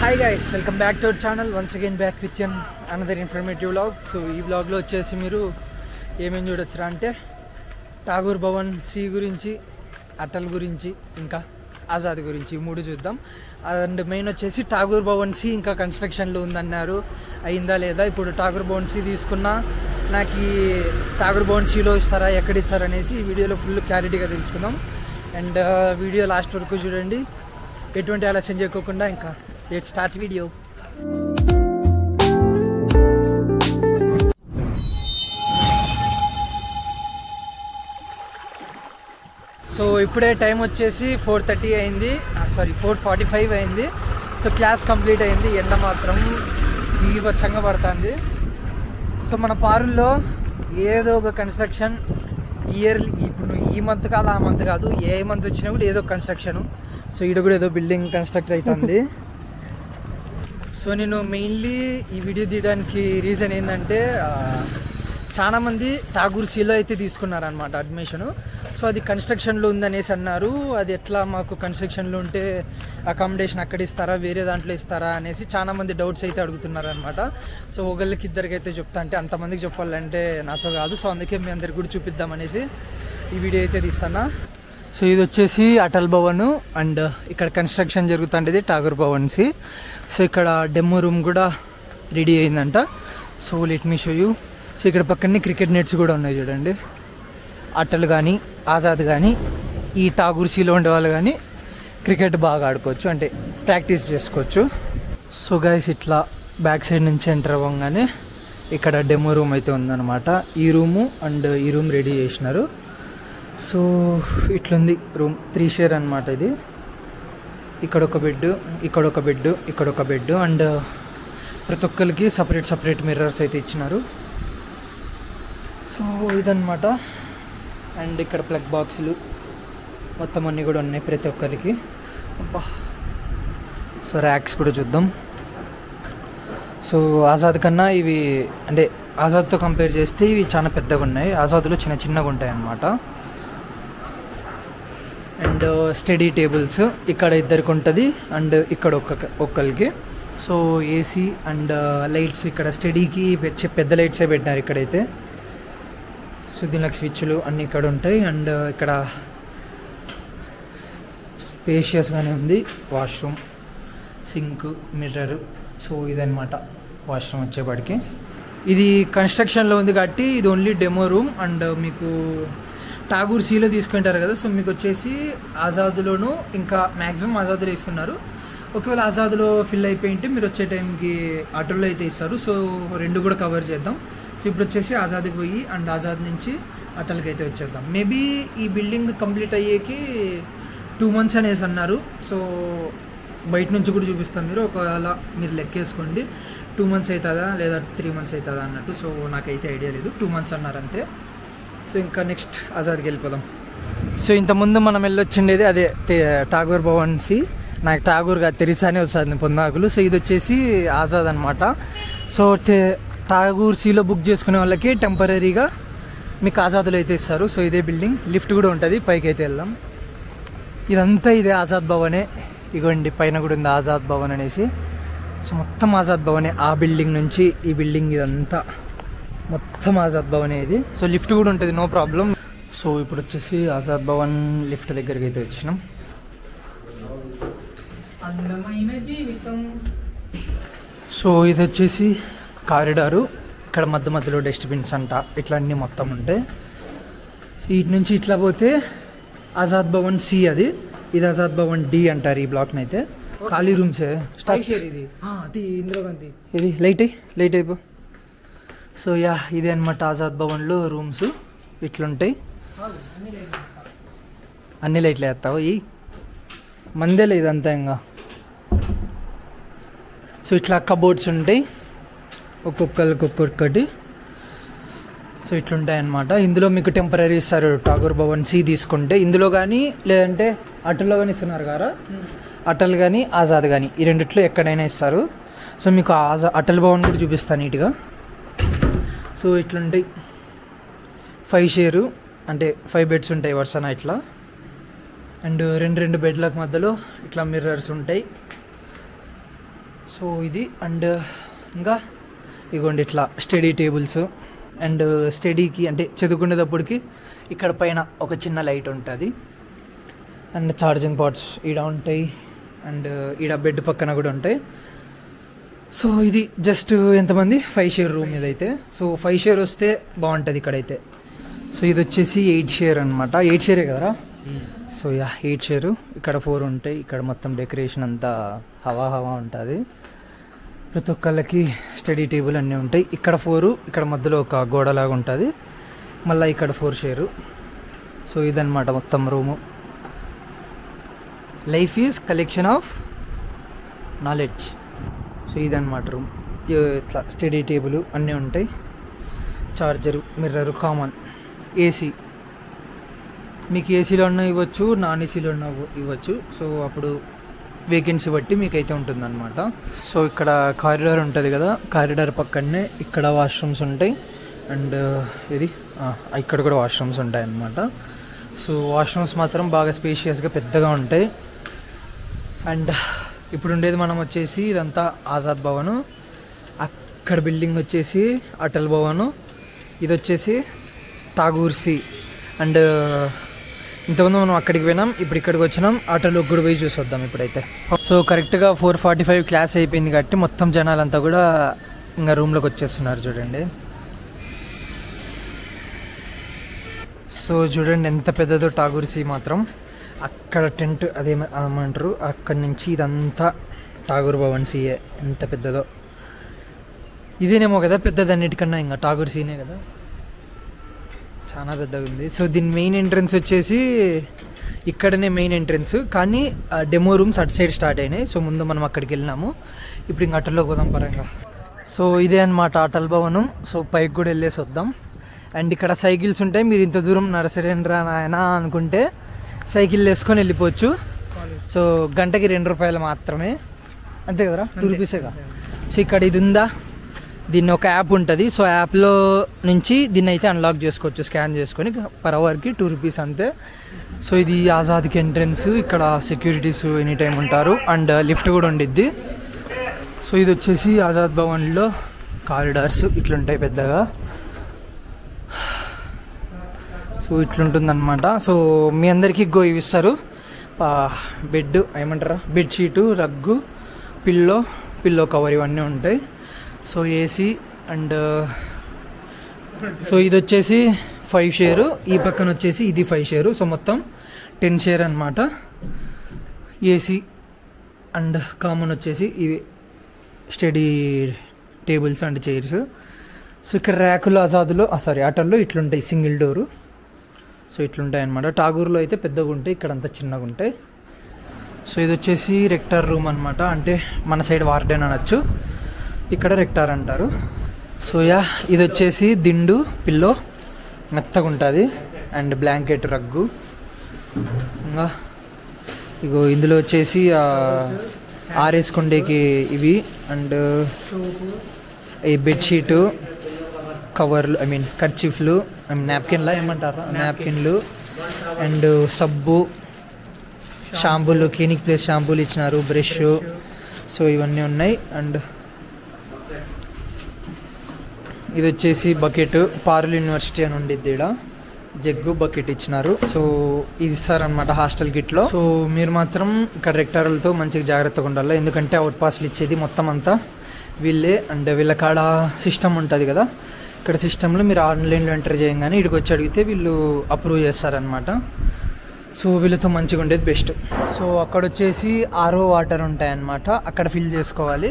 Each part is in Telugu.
Hi guys, welcome back to our channel. Once again back with another informative vlog. So ఈ వ్లాగ్లో వచ్చేసి మీరు ఏమేమి చూడొచ్చురా అంటే ఠాగూర్ భవన్ సి గురించి, అటల్ గురించి, ఇంకా ఆజాద్ గురించి ఈ మూడు చూద్దాం. అండ్ మెయిన్ వచ్చేసి ఠాగూర్ భవన్ సి ఇంకా కన్స్ట్రక్షన్లో ఉందన్నారు, అయిందా లేదా. ఇప్పుడు ఠాగూర్ భవన్ సి తీసుకున్నా నాకు ఈ ఠాగూర్ భవన్ సిలో ఇస్తారా, ఎక్కడ ఇస్తారా అనేసి ఈ వీడియోలో ఫుల్ క్లారిటీగా తెలుసుకుందాం. అండ్ వీడియో లాస్ట్ వరకు చూడండి, ఎటువంటి ఆలస్యం చేయకోకుండా ఇంకా లెట్స్ స్టార్ట్ వీడియో. సో ఇప్పుడే టైం వచ్చేసి 4:30 అయింది, 4:45 అయింది. సో క్లాస్ కంప్లీట్ అయింది. ఎండ మాత్రం బీభత్సంగా పడుతుంది. సో మన పారుల్లో ఏదో ఒక కన్స్ట్రక్షన్ ఇయర్లీ, ఇప్పుడు ఈ మంత్ కాదు ఆ మంత్ కాదు, ఏ మంత్ వచ్చినా కూడా ఏదో కన్స్ట్రక్షన్. సో ఈడ కూడా ఏదో బిల్డింగ్ కన్స్ట్రక్ట్ అవుతుంది. సో నేను మెయిన్లీ ఈ వీడియో తీయడానికి రీజన్ ఏంటంటే చాలామంది ఠాగూర్ సిలో అయితే తీసుకున్నారనమాట అడ్మిషను. సో అది కన్స్ట్రక్షన్లో ఉందనేసి అన్నారు. అది ఎట్లా, మాకు కన్స్ట్రక్షన్లో ఉంటే అకామిడేషన్ అక్కడ ఇస్తారా, వేరే దాంట్లో ఇస్తారా అనేసి చాలామంది డౌట్స్ అయితే అడుగుతున్నారనమాట. సో ఒకళ్ళకి ఇద్దరికి అయితే చెప్తా, అంటే అంతమందికి చెప్పాలంటే నాతో కాదు. సో అందుకే మీ అందరికి కూడా చూపిద్దామనేసి ఈ వీడియో అయితే తీస్తాను. సో ఇది వచ్చేసి అటల్ భవన్ అండ్ ఇక్కడ కన్స్ట్రక్షన్ జరుగుతుండేది ఠాగూర్ భవన్ సి. సో ఇక్కడ డెమో రూమ్ కూడా రెడీ అయిందంట. So let me show you. So ఇక్కడ పక్కనే క్రికెట్ నెట్స్ కూడా ఉన్నాయి చూడండి. అటల్ కానీ ఆజాద్ కానీ ఈ ఠాగూర్ సిలో ఉండే వాళ్ళు కానీ క్రికెట్ బాగా ఆడుకోవచ్చు, అంటే ప్రాక్టీస్ చేసుకోవచ్చు. సో గైస్, ఇట్లా బ్యాక్ సైడ్ నుంచి ఎంటర్ అవ్వగానే ఇక్కడ డెమో రూమ్ అయితే ఉందన్నమాట. ఈ రూము అండ్ ఈ రూమ్ రెడీ చేసినారు. సో ఇట్లుంది రూమ్, 3 షేర్ అనమాట ఇది. ఇక్కడ ఒక బెడ్, ఇక్కడ ఒక బెడ్, ఇక్కడ ఒక బెడ్, అండ్ ప్రతి ఒక్కరికి సపరేట్ మిర్రర్స్ అయితే ఇచ్చినారు. సో ఇదన్నమాట. అండ్ ఇక్కడ ప్లగ్ బాక్సులు మొత్తం అన్నీ కూడా ఉన్నాయి ప్రతి ఒక్కరికి. అబ్బా. సో ర్యాక్స్ కూడా చూద్దాం. సో ఆజాద్ కన్నా ఇవి, అంటే ఆజాద్తో కంపేర్ చేస్తే ఇవి చాలా పెద్దగా ఉన్నాయి. ఆజాద్లో చిన్నగా ఉంటాయి అన్నమాట. అండ్ స్టడీ టేబుల్స్ ఇక్కడ ఇద్దరికి ఉంటుంది, అండ్ ఇక్కడ ఒక్కరికి. సో ఏసీ అండ్ లైట్స్ ఇక్కడ స్టడీకి పెద్ద లైట్సే పెట్టినారు ఇక్కడైతే. సో దీనికి స్విచ్లు అన్నీ ఇక్కడ ఉంటాయి. అండ్ ఇక్కడ స్పేషియస్గానే ఉంది. Washroom, sink, mirror. సో ఇదన్నమాట వాష్రూమ్ వచ్చేపాటికి. ఇది కన్స్ట్రక్షన్లో ఉంది కాబట్టి ఇది ఓన్లీ డెమో రూమ్. అండ్ మీకు ఠాగూర్ సిలో తీసుకుంటారు కదా, సో మీకు వచ్చేసి ఆజాద్లోను ఇంకా మ్యాక్సిమం ఆజాద్లో ఇస్తున్నారు. ఒకవేళ ఆజాద్లో ఫిల్ అయిపోయింటే మీరు వచ్చే టైంకి ఆటోలో అయితే ఇస్తారు. సో రెండు కూడా కవర్ చేద్దాం. సో ఇప్పుడు వచ్చేసి ఆజాద్కి పోయి అండ్ ఆజాద్ నుంచి అటల్కి అయితే వచ్చేద్దాం. మేబీ ఈ బిల్డింగ్ కంప్లీట్ అయ్యేకి 2 months అనేసి అన్నారు. సో బయట నుంచి కూడా చూపిస్తాం, మీరు ఒకవేళ మీరు లెక్కేసుకోండి 2 months అవుతుందా లేదా 3 months అవుతుందా అన్నట్టు. సో నాకైతే ఐడియా లేదు, 2 months అన్నారు అంతే. సో ఇంకా నెక్స్ట్ ఆజాద్కి వెళ్ళిపోదాం. సో ఇంతకుముందు మనం వెళ్ళొచ్చిండేది అదే ఠాగూర్ భవన్ సి. నాకు ఠాగూర్గా తెరిసానే వస్తుంది పొందాకులు. సో ఇది వచ్చేసి ఆజాద్ అనమాట. సో ఠాగూర్ సిలో బుక్ చేసుకునే వాళ్ళకి టెంపరీగా మీకు ఆజాద్లో అయితే ఇస్తారు. సో ఇదే బిల్డింగ్, లిఫ్ట్ కూడా ఉంటుంది, పైకి అయితే వెళ్దాం. ఇదంతా ఇదే ఆజాద్ భవనే. ఇగోండి పైన కూడా ఉంది ఆజాద్ భవన్ అనేసి. సో మొత్తం ఆజాద్ భవనే, ఆ బిల్డింగ్ నుంచి ఈ బిల్డింగ్ ఇదంతా మొత్తం ఆజాద్ భవనే ఇది. సో లిఫ్ట్ కూడా ఉంటుంది, నో ప్రాబ్లం. సో ఇప్పుడు వచ్చేసి ఆజాద్ భవన్ లిఫ్ట్ దగ్గరికి అయితే వచ్చినాం. అందమైన జీవితం. సో ఇది వచ్చేసి కారిడారు. ఇక్కడ మధ్యలో డస్ట్బిన్స్ అంట, ఇట్లా అన్నీ మొత్తం ఉంటాయి. వీటి నుంచి ఇట్లా పోతే ఆజాద్ భవన్ సి, అది ఇది ఆజాద్ భవన్ డి అంటారు ఈ బ్లాక్ని అయితే. ఖాళీ రూమ్సే. ఇది లైట్ అయిపో. సో యా, ఇదే అనమాట ఆజాద్ భవన్లో రూమ్స్ ఇట్లుంటాయి. అన్ని లైట్లు వేస్తావు, ఈ మందేలే ఇదంతా ఇంకా. సో ఇట్లా కబోర్డ్స్ ఉంటాయి ఒక్కొక్కటి. సో ఇట్లుంటాయి అన్నమాట. ఇందులో మీకు టెంపరీ ఇస్తారు ఠాగూర్ భవన్ సి తీసుకుంటే. ఇందులో కానీ లేదంటే అటల్లో కానీ ఇస్తున్నారు కదా, అటల్ కానీ ఆజాద్ కానీ ఈ రెండిట్లో ఎక్కడైనా ఇస్తారు. సో మీకు అటల్ భవన్ కూడా చూపిస్తాను నీట్గా. సో ఇట్లుంటాయి 5 షేరు, అంటే 5 బెడ్స్ ఉంటాయి వరుసన ఇట్లా. అండ్ రెండు బెడ్లకు మధ్యలో ఇట్లా మిర్రర్స్ ఉంటాయి. సో ఇది అండ్ ఇంకా ఇగోండి ఇట్లా స్టడీ టేబుల్స్ అండ్ స్టడీకి అంటే చదువుకునేటప్పటికి ఇక్కడ పైన ఒక చిన్న లైట్ ఉంటుంది అండ్ ఛార్జింగ్ పాడ్స్ ఈడ ఉంటాయి అండ్ ఈడ బెడ్ పక్కన కూడా ఉంటాయి. సో ఇది జస్ట్ ఎంతమంది 5 షేర్ రూమ్ ఇదైతే. సో 5 షేర్ వస్తే బాగుంటుంది ఇక్కడైతే. సో ఇది వచ్చేసి 8 షేర్ అనమాట. 8 షేరే కదరా? So 8 share. ఇక్కడ 4 ఉంటాయి. ఇక్కడ మొత్తం డెకరేషన్ అంతా హవా ఉంటుంది. ప్రతి ఒక్కళ్ళకి స్టడీ టేబుల్ అన్నీ ఉంటాయి. ఇక్కడ 4, ఇక్కడ మధ్యలో ఒక గోడలాగా ఉంటుంది. మళ్ళీ ఇక్కడ 4 షేరు. సో ఇదన్నమాట మొత్తం room. Life is collection of knowledge. So ఇదన్నమాట రూమ్. ఇట్లా స్టడీ టేబుల్ అన్నీ ఉంటాయి. Charger, mirror, common, AC. మీకు ఏసీలో ఉన్న ఇవ్వచ్చు, నాన్ ఏసీలో ఉన్న ఇవ్వచ్చు. సో అప్పుడు వేకెన్సీ బట్టి మీకైతే ఉంటుందన్నమాట. సో ఇక్కడ కారిడార్ ఉంటుంది కదా, కారిడార్ పక్కనే ఇక్కడ వాష్రూమ్స్ ఉంటాయి అండ్ ఇది ఇక్కడ కూడా వాష్రూమ్స్ ఉంటాయి అన్నమాట. సో వాష్రూమ్స్ మాత్రం బాగా స్పేషియస్గా పెద్దగా ఉంటాయి. అండ్ ఇప్పుడు ఉండేది మనం వచ్చేసి ఇదంతా ఆజాద్ భవన్, అక్కడ బిల్డింగ్ వచ్చేసి అటల్ భవన్, ఇది వచ్చేసి ఠాగూర్ సి. అండ్ ఇంతకుముందు మనం అక్కడికి పోయినాం, ఇప్పుడు ఇక్కడికి వచ్చినాం. ఆటోలోకి కూడా పోయి చూసి వద్దాం ఇప్పుడైతే. సో కరెక్ట్గా 4:45 క్లాస్ అయిపోయింది కాబట్టి మొత్తం జనాలంతా కూడా ఇంకా రూమ్లోకి వచ్చేస్తున్నారు చూడండి. సో చూడండి ఎంత పెద్దదో ఠాగూర్ సి మాత్రం. అక్కడ టెంట్ అదేమంటారు, అక్కడి నుంచి ఇదంతా ఠాగూర్ భవన్ సిఏ. ఎంత పెద్దదో. ఇదేనేమో కదా పెద్దదన్నిటికన్నా, ఇంకా ఠాగూర్ సీనే కదా, చాలా పెద్దగా ఉంది. సో దీని మెయిన్ ఎంట్రన్స్ వచ్చేసి ఇక్కడనే మెయిన్ ఎంట్రన్స్, కానీ డెమో రూమ్స్ అటు సైడ్ స్టార్ట్ అయినాయి. సో ముందు మనం అక్కడికి వెళ్ళినాము. ఇప్పుడు ఇంక అటల్లోకి పోదాం పరంగా. సో ఇదే అనమాట అటల్ భవనం. సో పైకి కూడా వెళ్ళేసి వద్దాం. అండ్ ఇక్కడ సైకిల్స్ ఉంటాయి. మీరు ఇంత దూరం నరసరేంద్ర నాయన అనుకుంటే సైకిల్ వేసుకొని వెళ్ళిపోవచ్చు. సో గంటకి 2 రూపాయలు మాత్రమే, అంతే కదరా? 2 రూపీసేగా. సో ఇక్కడ ఇది ఉందా, దీన్ని ఒక యాప్ ఉంటుంది. సో యాప్లో నుంచి దీన్ని అయితే అన్లాక్ చేసుకోవచ్చు స్కాన్ చేసుకొని. పర్ అవర్కి 2 రూపీస్ అంతే. సో ఇది ఆజాద్కి ఎంట్రన్స్. ఇక్కడ సెక్యూరిటీస్ ఎనీ టైం ఉంటారు అండ్ లిఫ్ట్ కూడా ఉండిద్ది. సో ఇది వచ్చేసి ఆజాద్ భవన్లో కారిడార్స్ ఇట్లుంటాయి పెద్దగా. సో ఇట్లుంటుందన్నమాట. సో మీ అందరికీ ఇవి ఇస్తారు. బెడ్ ఏమంటారా, బెడ్షీటు, రగ్గు, పిల్లో కవర్ ఇవన్నీ ఉంటాయి. సో ఏసీ అండ్ సో ఇది వచ్చేసి 5 షేరు. ఈ పక్కన వచ్చేసి ఇది 5 షేరు. సో మొత్తం 10 షేర్ అనమాట. ఏసీ అండ్ కామన్ వచ్చేసి ఇవి study tables and chairs. So ఇక్కడ ర్యాకులు ఆజాద్లో అటల్లో ఇట్లుంటాయి, సింగిల్ డోరు. సో ఇట్లుంటాయి అనమాట. ఠాగూర్లో అయితే పెద్దగా ఉంటాయి, ఇక్కడ అంతా చిన్నగా ఉంటాయి. సో ఇది వచ్చేసి రెక్టార్ రూమ్ అనమాట. అంటే మన సైడ్ వార్డెన్ అనొచ్చు, ఇక్కడ రెక్టార్ అంటారు. సో ఇది వచ్చేసి దిండు, పిల్లో మెత్తగా ఉంటుంది అండ్ బ్లాంకెట్, రగ్గు. ఇంకా ఇగో ఇందులో వచ్చేసి ఆరేసుకుండేకి ఇవి అండ్ ఈ బెడ్షీటు, కవర్లు, కర్చీఫ్లు, నాప్కిన్లా ఏమంటారా, నాప్కిన్లు అండ్ సబ్బు, షాంపూలు, క్లినిక్ ప్లస్ షాంపూలు ఇచ్చినారు, బ్రష్. సో ఇవన్నీ ఉన్నాయి. అండ్ ఇది వచ్చేసి బకెట్, పారుల్ యూనివర్సిటీ అని ఉండిద్ది. ఇక్కడ జగ్గు, బకెట్ ఇచ్చినారు. సో ఇది ఇస్తారనమాట హాస్టల్ కిట్లో. సో మీరు మాత్రం ఇక్కడ రెక్టారల్తో మంచిగా జాగ్రత్తగా ఉండాలి, ఎందుకంటే అవుట్ పాస్లు ఇచ్చేది మొత్తం అంతా వీళ్ళే. అండ్ వీళ్ళ కాడ సిస్టమ్ ఉంటుంది కదా, ఇక్కడ సిస్టంలో మీరు ఆన్లైన్లో ఎంటర్ చేయగానే ఇక్కడికి వచ్చి అడిగితే వీళ్ళు అప్రూవ్ చేస్తారనమాట. సో వీళ్ళతో మంచిగా ఉండేది బెస్ట్. సో అక్కడ వచ్చేసి ఆర్ఓ వాటర్ ఉంటాయన్నమాట, అక్కడ ఫిల్ చేసుకోవాలి.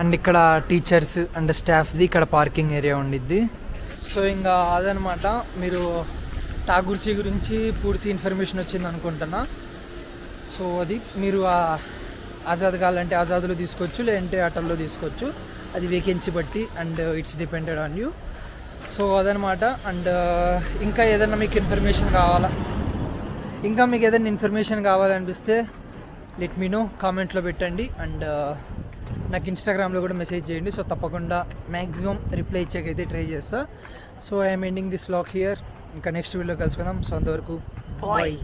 అండ్ ఇక్కడ టీచర్స్ అండ్ స్టాఫ్ది ఇక్కడ పార్కింగ్ ఏరియా ఉండిద్ది. సో ఇంకా అదనమాట. మీరు ఠాగూర్ సి గురించి పూర్తి ఇన్ఫర్మేషన్ వచ్చింది అనుకుంటున్నా. సో అది మీరు ఆజాద్ కావాలంటే ఆజాద్లో తీసుకోవచ్చు, లేదంటే అటల్లో తీసుకోవచ్చు. అది వేకెన్సీ బట్టి and it's depended on you. So అదనమాట. అండ్ ఇంకా ఏదైనా మీకు ఇన్ఫర్మేషన్ కావాలనిపిస్తే లెట్ మీ నో, కామెంట్లో పెట్టండి. అండ్ నాకు ఇన్స్టాగ్రామ్లో కూడా మెసేజ్ చేయండి. సో తప్పకుండా మ్యాక్సిమం రిప్లై ఇచ్చేకైతే ట్రై చేస్తా. So I'm ending this vlog here. ఇంకా నెక్స్ట్ వీడియో కలుసుకుందాం. సో అంతవరకు బాయ్.